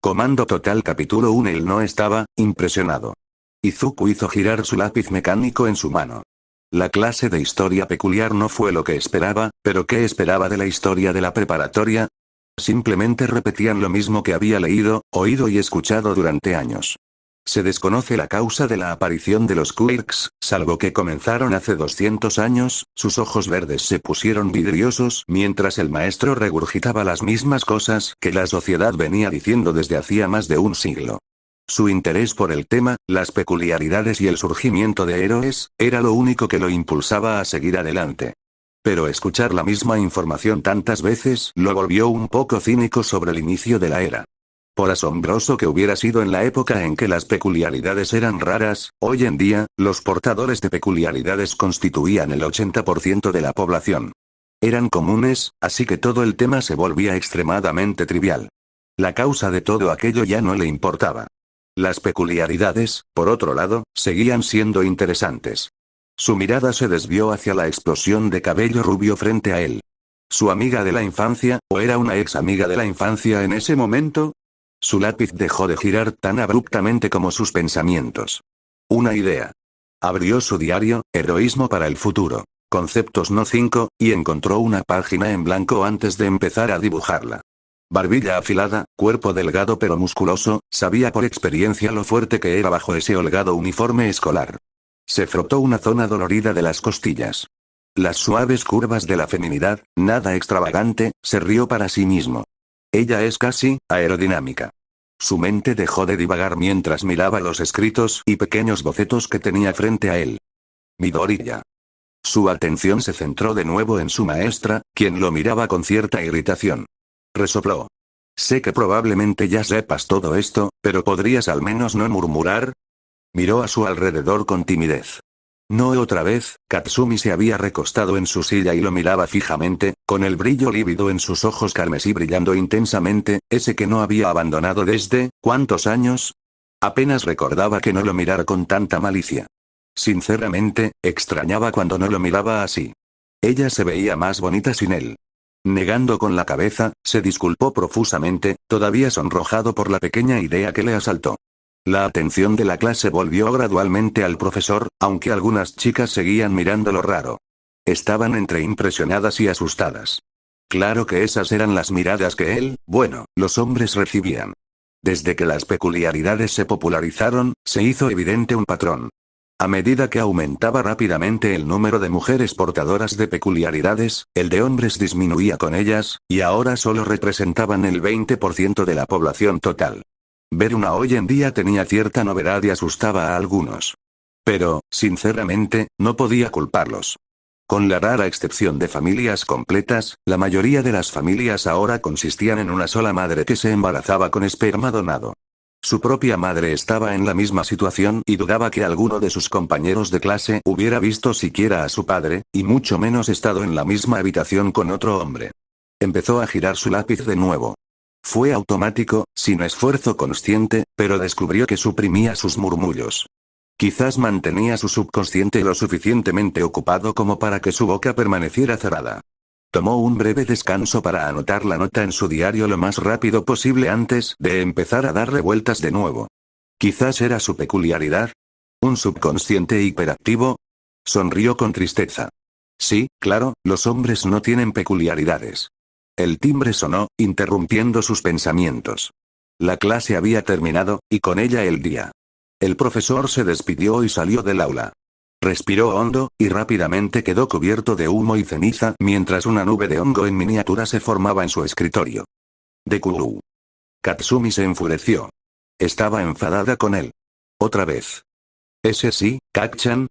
Comando Total capítulo 1. Él no estaba impresionado. Izuku hizo girar su lápiz mecánico en su mano. La clase de historia peculiar no fue lo que esperaba, pero ¿qué esperaba de la historia de la preparatoria? Simplemente repetían lo mismo que había leído, oído y escuchado durante años. Se desconoce la causa de la aparición de los quirks, salvo que comenzaron hace 200 años. Sus ojos verdes se pusieron vidriosos mientras el maestro regurgitaba las mismas cosas que la sociedad venía diciendo desde hacía más de un siglo. Su interés por el tema, las peculiaridades y el surgimiento de héroes, era lo único que lo impulsaba a seguir adelante. Pero escuchar la misma información tantas veces lo volvió un poco cínico sobre el inicio de la era. Por asombroso que hubiera sido en la época en que las peculiaridades eran raras, hoy en día, los portadores de peculiaridades constituían el 80% de la población. Eran comunes, así que todo el tema se volvía extremadamente trivial. La causa de todo aquello ya no le importaba. Las peculiaridades, por otro lado, seguían siendo interesantes. Su mirada se desvió hacia la explosión de cabello rubio frente a él. ¿Su amiga de la infancia, o era una ex amiga de la infancia en ese momento? Su lápiz dejó de girar tan abruptamente como sus pensamientos. Una idea. Abrió su diario, Heroísmo para el futuro. Conceptos no 5, y encontró una página en blanco antes de empezar a dibujarla. Barbilla afilada, cuerpo delgado pero musculoso, sabía por experiencia lo fuerte que era bajo ese holgado uniforme escolar. Se frotó una zona dolorida de las costillas. Las suaves curvas de la feminidad, nada extravagante, se rió para sí mismo. Ella es casi aerodinámica. Su mente dejó de divagar mientras miraba los escritos y pequeños bocetos que tenía frente a él. Midoriya. Su atención se centró de nuevo en su maestra, quien lo miraba con cierta irritación. Resopló. Sé que probablemente ya sepas todo esto, pero ¿podrías al menos no murmurar? Miró a su alrededor con timidez. No otra vez. Katsumi se había recostado en su silla y lo miraba fijamente, con el brillo lívido en sus ojos carmesí brillando intensamente, ese que no había abandonado desde, ¿cuántos años? Apenas recordaba que no lo mirara con tanta malicia. Sinceramente, extrañaba cuando no lo miraba así. Ella se veía más bonita sin él. Negando con la cabeza, se disculpó profusamente, todavía sonrojado por la pequeña idea que le asaltó. La atención de la clase volvió gradualmente al profesor, aunque algunas chicas seguían mirándolo raro. Estaban entre impresionadas y asustadas. Claro que esas eran las miradas que los hombres recibían. Desde que las peculiaridades se popularizaron, se hizo evidente un patrón. A medida que aumentaba rápidamente el número de mujeres portadoras de peculiaridades, el de hombres disminuía con ellas, y ahora solo representaban el 20% de la población total. Ver una hoy en día tenía cierta novedad y asustaba a algunos. Pero, sinceramente, no podía culparlos. Con la rara excepción de familias completas, la mayoría de las familias ahora consistían en una sola madre que se embarazaba con esperma donado. Su propia madre estaba en la misma situación y dudaba que alguno de sus compañeros de clase hubiera visto siquiera a su padre, y mucho menos estado en la misma habitación con otro hombre. Empezó a girar su lápiz de nuevo. Fue automático, sin esfuerzo consciente, pero descubrió que suprimía sus murmullos. Quizás mantenía su subconsciente lo suficientemente ocupado como para que su boca permaneciera cerrada. Tomó un breve descanso para anotar la nota en su diario lo más rápido posible antes de empezar a darle vueltas de nuevo. Quizás era su peculiaridad. ¿Un subconsciente hiperactivo? Sonrió con tristeza. Sí, claro, los hombres no tienen peculiaridades. El timbre sonó, interrumpiendo sus pensamientos. La clase había terminado, y con ella el día. El profesor se despidió y salió del aula. Respiró hondo, y rápidamente quedó cubierto de humo y ceniza mientras una nube de hongo en miniatura se formaba en su escritorio. Deku. Katsumi se enfureció. Estaba enfadada con él. Otra vez. ¿Ese sí, Kak-chan?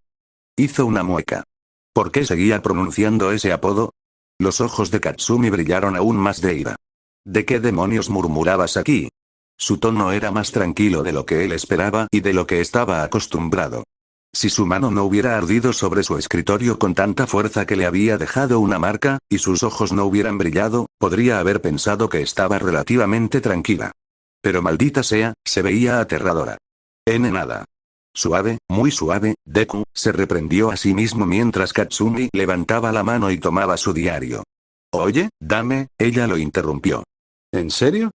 Hizo una mueca. ¿Por qué seguía pronunciando ese apodo? Los ojos de Katsumi brillaron aún más de ira. ¿De qué demonios murmurabas aquí? Su tono era más tranquilo de lo que él esperaba y de lo que estaba acostumbrado. Si su mano no hubiera ardido sobre su escritorio con tanta fuerza que le había dejado una marca, y sus ojos no hubieran brillado, podría haber pensado que estaba relativamente tranquila. Pero maldita sea, se veía aterradora. Nada. Suave, muy suave, Deku, se reprendió a sí mismo mientras Katsumi levantaba la mano y tomaba su diario. Oye, dame, ella lo interrumpió. ¿En serio?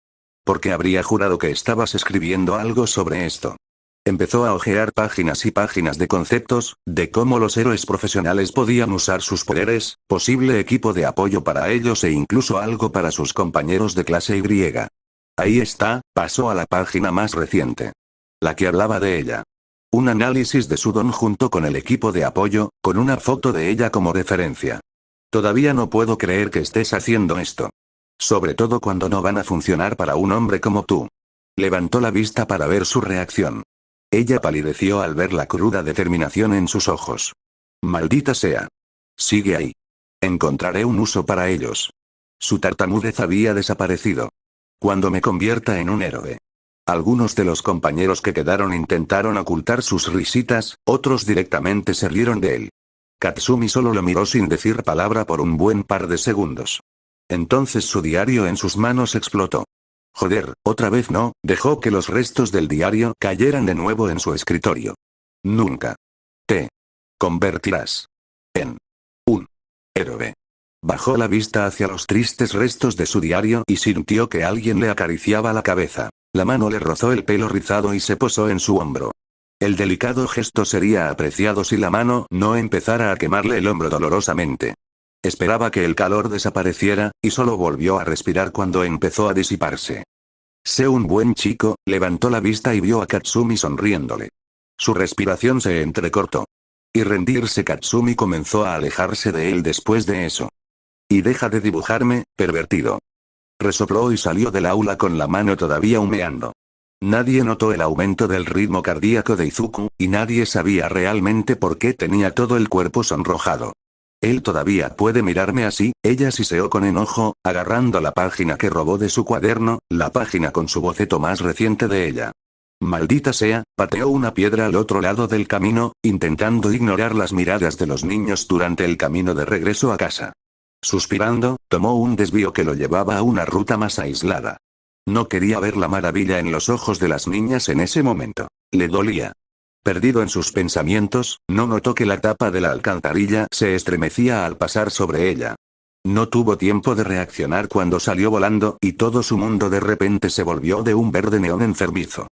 Porque habría jurado que estabas escribiendo algo sobre esto. Empezó a hojear páginas y páginas de conceptos, de cómo los héroes profesionales podían usar sus poderes, posible equipo de apoyo para ellos e incluso algo para sus compañeros de clase Y. Ahí está, pasó a la página más reciente. La que hablaba de ella. Un análisis de su don junto con el equipo de apoyo, con una foto de ella como referencia. Todavía no puedo creer que estés haciendo esto. Sobre todo cuando no van a funcionar para un hombre como tú. Levantó la vista para ver su reacción. Ella palideció al ver la cruda determinación en sus ojos. Maldita sea. Sigue ahí. Encontraré un uso para ellos. Su tartamudez había desaparecido. Cuando me convierta en un héroe. Algunos de los compañeros que quedaron intentaron ocultar sus risitas, otros directamente se rieron de él. Katsumi solo lo miró sin decir palabra por un buen par de segundos. Entonces su diario en sus manos explotó. Joder, otra vez no, dejó que los restos del diario cayeran de nuevo en su escritorio. Nunca te convertirás en un héroe. Bajó la vista hacia los tristes restos de su diario y sintió que alguien le acariciaba la cabeza. La mano le rozó el pelo rizado y se posó en su hombro. El delicado gesto sería apreciado si la mano no empezara a quemarle el hombro dolorosamente. Esperaba que el calor desapareciera, y solo volvió a respirar cuando empezó a disiparse. Sé un buen chico, levantó la vista y vio a Katsumi sonriéndole. Su respiración se entrecortó. Y rendirse Katsumi comenzó a alejarse de él después de eso. Y deja de dibujarme, pervertido. Resopló y salió del aula con la mano todavía humeando. Nadie notó el aumento del ritmo cardíaco de Izuku, y nadie sabía realmente por qué tenía todo el cuerpo sonrojado. Él todavía puede mirarme así, ella siseó con enojo, agarrando la página que robó de su cuaderno, la página con su boceto más reciente de ella. Maldita sea, pateó una piedra al otro lado del camino, intentando ignorar las miradas de los niños durante el camino de regreso a casa. Suspirando, tomó un desvío que lo llevaba a una ruta más aislada. No quería ver la maravilla en los ojos de las niñas en ese momento. Le dolía. Perdido en sus pensamientos, no notó que la tapa de la alcantarilla se estremecía al pasar sobre ella. No tuvo tiempo de reaccionar cuando salió volando y todo su mundo de repente se volvió de un verde neón enfermizo.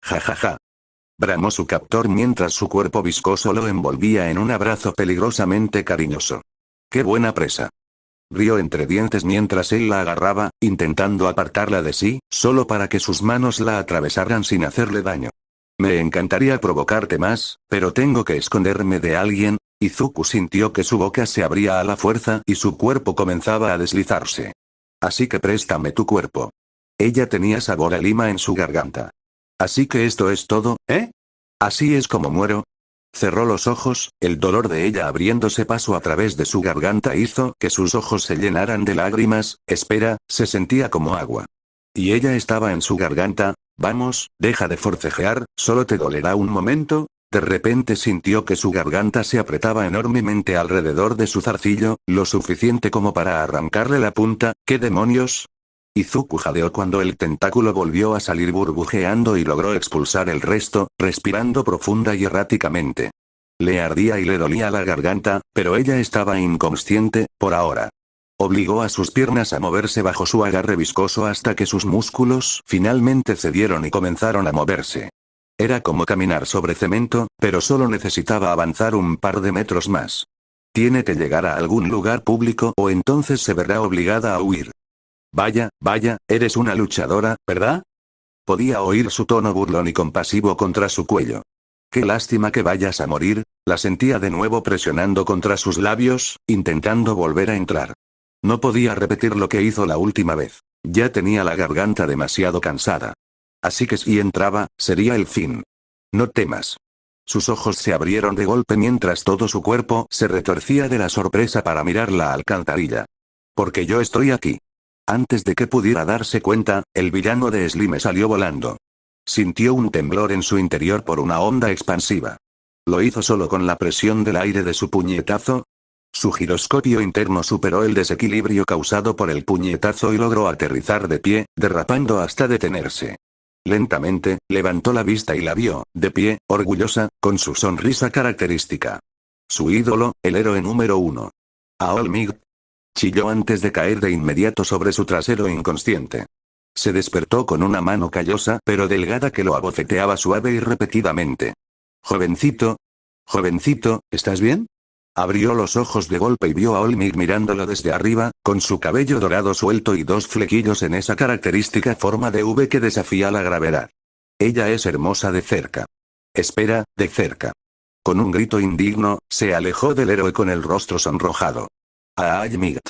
Ja ja ja. Bramó su captor mientras su cuerpo viscoso lo envolvía en un abrazo peligrosamente cariñoso. ¡Qué buena presa! Rió entre dientes mientras él la agarraba, intentando apartarla de sí, solo para que sus manos la atravesaran sin hacerle daño. Me encantaría provocarte más, pero tengo que esconderme de alguien. Izuku sintió que su boca se abría a la fuerza y su cuerpo comenzaba a deslizarse. Así que préstame tu cuerpo. Ella tenía sabor a lima en su garganta. Así que esto es todo, ¿eh? Así es como muero. Cerró los ojos, el dolor de ella abriéndose paso a través de su garganta hizo que sus ojos se llenaran de lágrimas. Espera, se sentía como agua. Y ella estaba en su garganta. Vamos, deja de forcejear, solo te dolerá un momento. De repente sintió que su garganta se apretaba enormemente alrededor de su zarcillo, lo suficiente como para arrancarle la punta. ¿Qué demonios? Izuku jadeó cuando el tentáculo volvió a salir burbujeando y logró expulsar el resto, respirando profunda y erráticamente. Le ardía y le dolía la garganta, pero ella estaba inconsciente, por ahora. Obligó a sus piernas a moverse bajo su agarre viscoso hasta que sus músculos finalmente cedieron y comenzaron a moverse. Era como caminar sobre cemento, pero solo necesitaba avanzar un par de metros más. Tiene que llegar a algún lugar público o entonces se verá obligada a huir. Vaya, vaya, eres una luchadora, ¿verdad? Podía oír su tono burlón y compasivo contra su cuello. Qué lástima que vayas a morir, la sentía de nuevo presionando contra sus labios, intentando volver a entrar. No podía repetir lo que hizo la última vez. Ya tenía la garganta demasiado cansada. Así que si entraba, sería el fin. No temas. Sus ojos se abrieron de golpe mientras todo su cuerpo se retorcía de la sorpresa para mirar la alcantarilla. Porque yo estoy aquí. Antes de que pudiera darse cuenta, el villano de Slime salió volando. Sintió un temblor en su interior por una onda expansiva. Lo hizo solo con la presión del aire de su puñetazo. Su giroscopio interno superó el desequilibrio causado por el puñetazo y logró aterrizar de pie, derrapando hasta detenerse. Lentamente, levantó la vista y la vio, de pie, orgullosa, con su sonrisa característica. Su ídolo, el héroe número 1. Aol Mig. Chilló antes de caer de inmediato sobre su trasero inconsciente. Se despertó con una mano callosa pero delgada que lo abofeteaba suave y repetidamente. Jovencito. Jovencito, ¿estás bien? Abrió los ojos de golpe y vio a Olmig mirándolo desde arriba, con su cabello dorado suelto y dos flequillos en esa característica forma de V que desafía la gravedad. Ella es hermosa de cerca. Espera, de cerca. Con un grito indigno, se alejó del héroe con el rostro sonrojado. Olmig.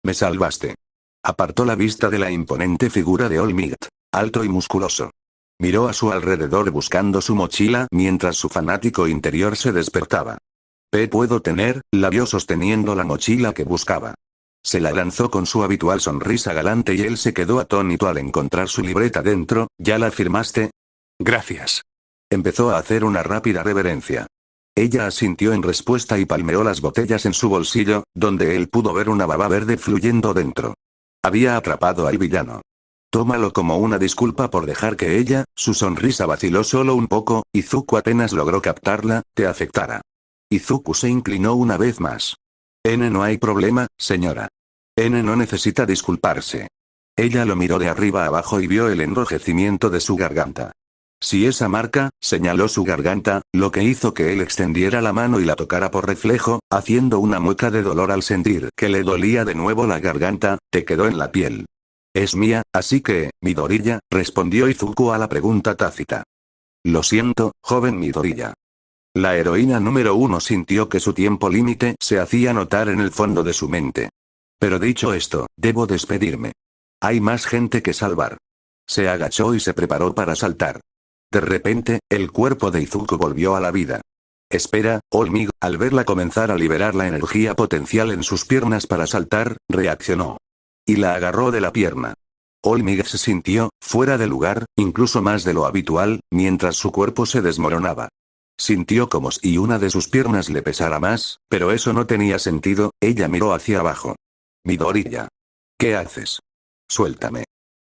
Me salvaste. Apartó la vista de la imponente figura de Olmig, alto y musculoso. Miró a su alrededor buscando su mochila mientras su fanático interior se despertaba. Puedo tener, la vio sosteniendo la mochila que buscaba. Se la lanzó con su habitual sonrisa galante y él se quedó atónito al encontrar su libreta dentro. ¿Ya la firmaste? Gracias. Empezó a hacer una rápida reverencia. Ella asintió en respuesta y palmeó las botellas en su bolsillo, donde él pudo ver una baba verde fluyendo dentro. Había atrapado al villano. Tómalo como una disculpa por dejar que ella, su sonrisa vaciló solo un poco, y Zuko apenas logró captarla, te afectara. Izuku se inclinó una vez más. No hay problema, señora. No necesita disculparse. Ella lo miró de arriba a abajo y vio el enrojecimiento de su garganta. Si esa marca, señaló su garganta, lo que hizo que él extendiera la mano y la tocara por reflejo, haciendo una mueca de dolor al sentir que le dolía de nuevo la garganta, te quedó en la piel. Es mía, así que, Midoriya, respondió Izuku a la pregunta tácita. Lo siento, joven Midoriya. La heroína número 1 sintió que su tiempo límite se hacía notar en el fondo de su mente. Pero dicho esto, debo despedirme. Hay más gente que salvar. Se agachó y se preparó para saltar. De repente, el cuerpo de Izuku volvió a la vida. Espera, Olmig, al verla comenzar a liberar la energía potencial en sus piernas para saltar, reaccionó. Y la agarró de la pierna. Olmig se sintió, fuera de lugar, incluso más de lo habitual, mientras su cuerpo se desmoronaba. Sintió como si una de sus piernas le pesara más, pero eso no tenía sentido. Ella miró hacia abajo. Midoriya. ¿Qué haces? Suéltame.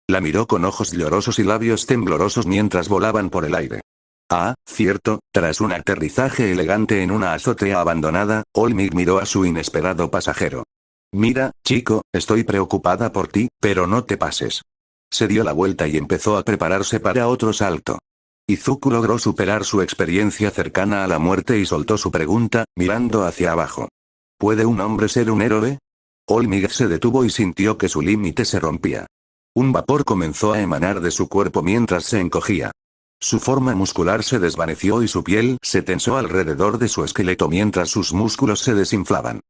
La miró con ojos llorosos y labios temblorosos mientras volaban por el aire. Ah, cierto, tras un aterrizaje elegante en una azotea abandonada, Olmig miró a su inesperado pasajero. Mira, chico, estoy preocupada por ti, pero no te pases. Se dio la vuelta y empezó a prepararse para otro salto. Izuku logró superar su experiencia cercana a la muerte y soltó su pregunta, mirando hacia abajo. ¿Puede un hombre ser un héroe? Olmig se detuvo y sintió que su límite se rompía. Un vapor comenzó a emanar de su cuerpo mientras se encogía. Su forma muscular se desvaneció y su piel se tensó alrededor de su esqueleto mientras sus músculos se desinflaban.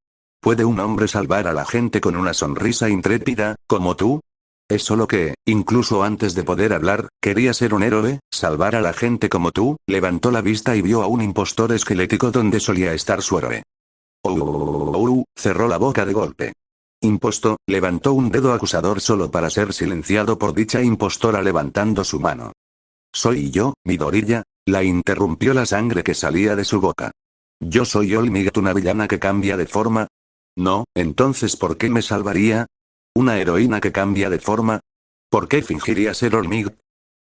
¿Puede un hombre salvar a la gente con una sonrisa intrépida, como tú? Es solo que, incluso antes de poder hablar, quería ser un héroe, salvar a la gente como tú. Levantó la vista y vio a un impostor esquelético donde solía estar su héroe. Cerró la boca de golpe. Imposto, levantó un dedo acusador solo para ser silenciado por dicha impostora levantando su mano. Soy yo, Midoriya, la interrumpió la sangre que salía de su boca. Yo soy Olmig, una villana que cambia de forma. No, entonces ¿por qué me salvaría? ¿Una heroína que cambia de forma? ¿Por qué fingiría ser Olmig?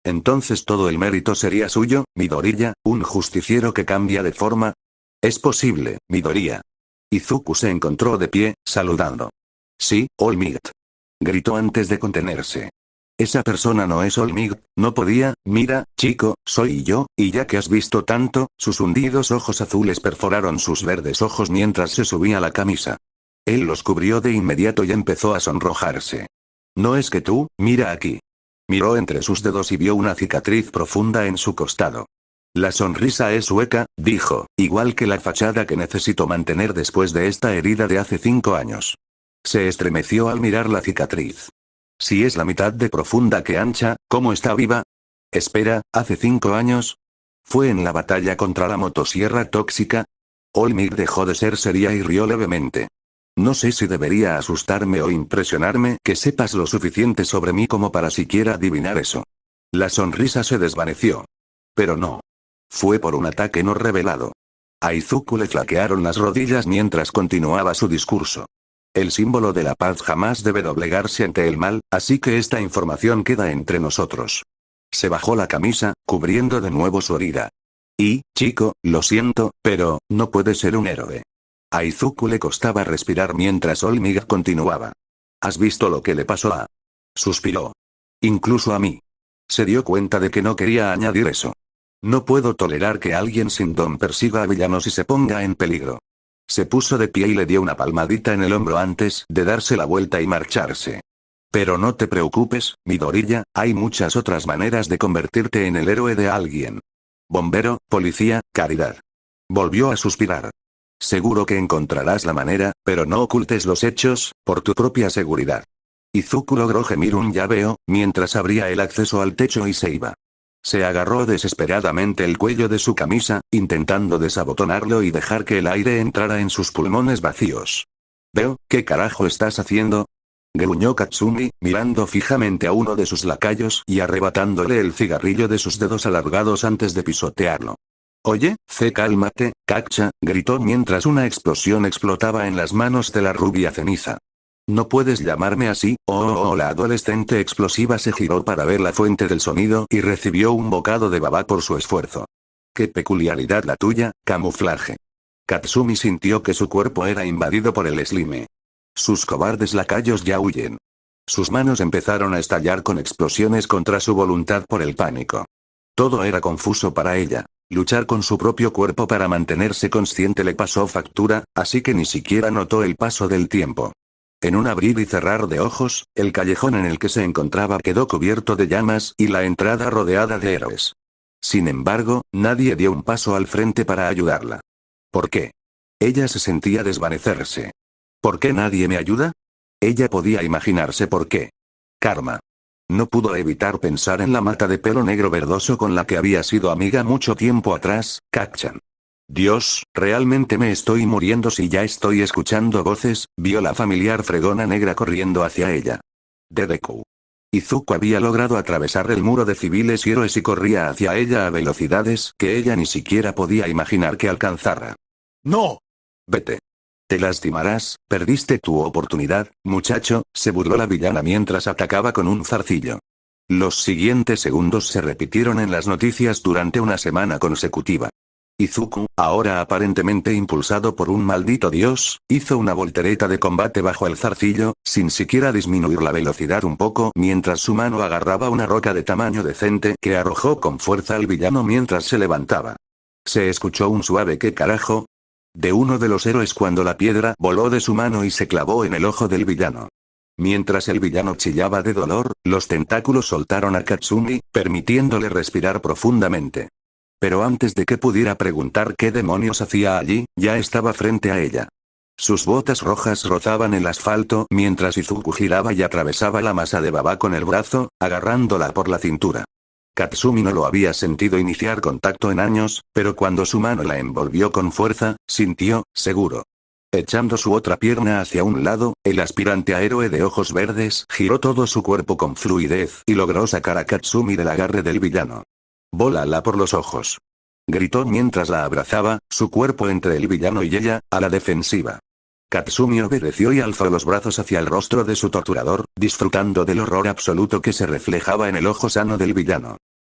Entonces todo el mérito sería suyo, Midoriya, un justiciero que cambia de forma. Es posible, Midoriya. Izuku se encontró de pie, saludando. Sí, Olmig. Gritó antes de contenerse. Esa persona no es Olmig, no podía. Mira, chico, soy yo, y ya que has visto tanto, sus hundidos ojos azules perforaron sus verdes ojos mientras se subía la camisa. Él los cubrió de inmediato y empezó a sonrojarse. No es que tú, mira aquí. Miró entre sus dedos y vio una cicatriz profunda en su costado. La sonrisa es hueca, dijo, igual que la fachada que necesito mantener después de esta herida de hace 5 años. Se estremeció al mirar la cicatriz. Si es la mitad de profunda que ancha, ¿cómo está viva? Espera, ¿hace 5 años? ¿Fue en la batalla contra la motosierra tóxica? Olmig dejó de ser seria y rió levemente. No sé si debería asustarme o impresionarme que sepas lo suficiente sobre mí como para siquiera adivinar eso. La sonrisa se desvaneció. Pero no. Fue por un ataque no revelado. A Izuku le flaquearon las rodillas mientras continuaba su discurso. El símbolo de la paz jamás debe doblegarse ante el mal, así que esta información queda entre nosotros. Se bajó la camisa, cubriendo de nuevo su herida. Y, chico, lo siento, pero, no puede ser un héroe. A Izuku le costaba respirar mientras Olmig continuaba. ¿Has visto lo que le pasó a? Suspiró. Incluso a mí. Se dio cuenta de que no quería añadir eso. No puedo tolerar que alguien sin don persiga a villanos y se ponga en peligro. Se puso de pie y le dio una palmadita en el hombro antes de darse la vuelta y marcharse. Pero no te preocupes, Midoriya, hay muchas otras maneras de convertirte en el héroe de alguien. Bombero, policía, caridad. Volvió a suspirar. Seguro que encontrarás la manera, pero no ocultes los hechos, por tu propia seguridad. Izuku logró gemir un llaveo, mientras abría el acceso al techo y se iba. Se agarró desesperadamente el cuello de su camisa, intentando desabotonarlo y dejar que el aire entrara en sus pulmones vacíos. Veo, ¿qué carajo estás haciendo? Gruñó Katsumi, mirando fijamente a uno de sus lacayos y arrebatándole el cigarrillo de sus dedos alargados antes de pisotearlo. Oye, cálmate, Kaksha, gritó mientras una explosión explotaba en las manos de la rubia ceniza. No puedes llamarme así, la adolescente explosiva se giró para ver la fuente del sonido y recibió un bocado de baba por su esfuerzo. Qué peculiaridad la tuya, camuflaje. Katsumi sintió que su cuerpo era invadido por el slime. Sus cobardes lacayos ya huyen. Sus manos empezaron a estallar con explosiones contra su voluntad por el pánico. Todo era confuso para ella. Luchar con su propio cuerpo para mantenerse consciente le pasó factura, así que ni siquiera notó el paso del tiempo. En un abrir y cerrar de ojos, el callejón en el que se encontraba quedó cubierto de llamas y la entrada rodeada de héroes. Sin embargo, nadie dio un paso al frente para ayudarla. ¿Por qué? Ella se sentía desvanecerse. ¿Por qué nadie me ayuda? Ella podía imaginarse por qué. Karma. No pudo evitar pensar en la mata de pelo negro verdoso con la que había sido amiga mucho tiempo atrás, Kacchan. Dios, realmente me estoy muriendo si ya estoy escuchando voces, vio la familiar fregona negra corriendo hacia ella. Dedeku. Izuku había logrado atravesar el muro de civiles y héroes y corría hacia ella a velocidades que ella ni siquiera podía imaginar que alcanzara. ¡No! Vete. Te lastimarás, perdiste tu oportunidad, muchacho, se burló la villana mientras atacaba con un zarcillo. Los siguientes segundos se repitieron en las noticias durante una semana consecutiva. Izuku, ahora aparentemente impulsado por un maldito dios, hizo una voltereta de combate bajo el zarcillo, sin siquiera disminuir la velocidad un poco mientras su mano agarraba una roca de tamaño decente que arrojó con fuerza al villano mientras se levantaba. Se escuchó un suave ¿qué carajo? De uno de los héroes cuando la piedra voló de su mano y se clavó en el ojo del villano. Mientras el villano chillaba de dolor, los tentáculos soltaron a Katsumi, permitiéndole respirar profundamente. Pero antes de que pudiera preguntar qué demonios hacía allí, ya estaba frente a ella. Sus botas rojas rozaban el asfalto mientras Izuku giraba y atravesaba la masa de baba con el brazo, agarrándola por la cintura. Katsumi no lo había sentido iniciar contacto en años, pero cuando su mano la envolvió con fuerza, sintió, seguro. Echando su otra pierna hacia un lado, el aspirante a héroe de ojos verdes giró todo su cuerpo con fluidez y logró sacar a Katsumi del agarre del villano. «Bólala por los ojos», gritó mientras la abrazaba, su cuerpo entre el villano y ella, a la defensiva. Katsumi obedeció y alzó los brazos hacia el rostro de su torturador, disfrutando del horror absoluto que se reflejaba en el ojo sano del villano.